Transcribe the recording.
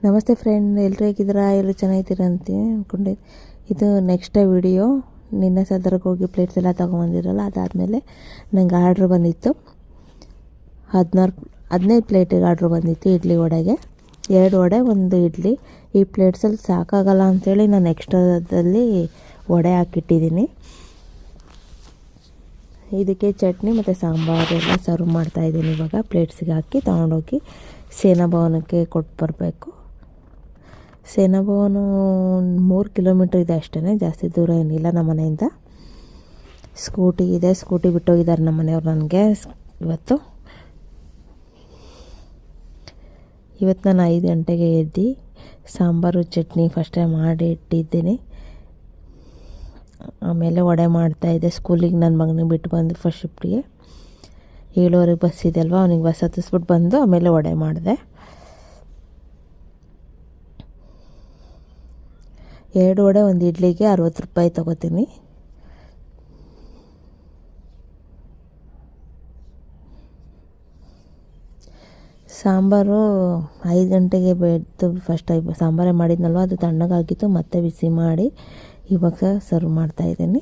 ನಮಸ್ತೆ ಫ್ರೆಂಡ್, ಎಲ್ಲರೂ ಹೇಗಿದ್ದೀರಾ? ಎಲ್ಲರೂ ಚೆನ್ನಾಗಿದ್ದೀರಾ ಅಂತ ಅಂದ್ಕೊಂಡೆ. ಇದು ನೆಕ್ಸ್ಟ್ ವಿಡಿಯೋ. ನಿನ್ನೆ ಸದರ್ಗೆ ಹೋಗಿ ಪ್ಲೇಟ್ಸ್ ಎಲ್ಲ ತೊಗೊಂಬಂದಿರಲ್ಲ, ಅದಾದಮೇಲೆ ನಂಗೆ ಆರ್ಡ್ರ್ ಬಂದಿತ್ತು. 15 ಪ್ಲೇಟಿಗೆ ಆರ್ಡ್ರ್ ಬಂದಿತ್ತು ಇಡ್ಲಿ ವಡೆಗೆ. 2 ವಡೆ 1 ಇಡ್ಲಿ. ಈ ಪ್ಲೇಟ್ಸಲ್ಲಿ ಸಾಕಾಗಲ್ಲ ಅಂಥೇಳಿ ನಾನು ಎಕ್ಸ್ಟ್ರಾದಲ್ಲಿ ವಡೆ ಹಾಕಿಟ್ಟಿದ್ದೀನಿ. ಇದಕ್ಕೆ ಚಟ್ನಿ ಮತ್ತು ಸಾಂಬಾರೆಲ್ಲ ಸರ್ವ್ ಮಾಡ್ತಾಯಿದ್ದೀನಿ. ಇವಾಗ ಪ್ಲೇಟ್ಸಿಗೆ ಹಾಕಿ ತೊಗೊಂಡೋಗಿ ಸೇನಾ ಭವನಕ್ಕೆ ಕೊಟ್ಟು ಬರಬೇಕು. ಸೇನಾ ಭವನ 3 ಕಿಲೋಮೀಟ್ರ್ ಇದೆ ಅಷ್ಟೇ, ಜಾಸ್ತಿ ದೂರ ಏನಿಲ್ಲ ನಮ್ಮ ಮನೆಯಿಂದ. ಸ್ಕೂಟಿ ಇದೆ, ಸ್ಕೂಟಿ ಬಿಟ್ಟೋಗಿದ್ದಾರೆ ನಮ್ಮ ಮನೆಯವ್ರು ನನಗೆ ಇವತ್ತು ನಾನು 5 ಗಂಟೆಗೆ ಎದ್ದು ಸಾಂಬಾರು ಚಟ್ನಿ ಫಸ್ಟೇ ಮಾಡಿ ಇಟ್ಟಿದ್ದೀನಿ. ಆಮೇಲೆ ವಡೆ ಮಾಡ್ತಾಯಿದ್ದೆ. ಸ್ಕೂಲಿಗೆ ನನ್ನ ಮಗನಿಗೆ ಬಿಟ್ಟು ಬಂದು ಫಸ್ಟ್ ಶಿಫ್ಟಿಗೆ 7:15 ಬಸ್ ಇದೆ ಅಲ್ವಾ, ಅವನಿಗೆ ಬಸ್ ಹತ್ತಿಸ್ಬಿಟ್ಟು ಬಂದು ಆಮೇಲೆ ವಡೆ ಮಾಡಿದೆ. 2 ವಡೆ 1 ಇಡ್ಲಿಗೆ 60 ರೂಪಾಯಿ ತೊಗೋತೀನಿ. ಸಾಂಬಾರು 5 ಗಂಟೆಗೆ ಬೆದ್ದು ಫಸ್ಟ್ ಸಾಂಬಾರೇ ಮಾಡಿದ್ನಲ್ವ, ಅದು ತಣ್ಣಗಾಗಿತ್ತು. ಮತ್ತೆ ಬಿಸಿ ಮಾಡಿ ಇವಾಗ ಸರ್ವ್ ಮಾಡ್ತಾಯಿದ್ದೀನಿ.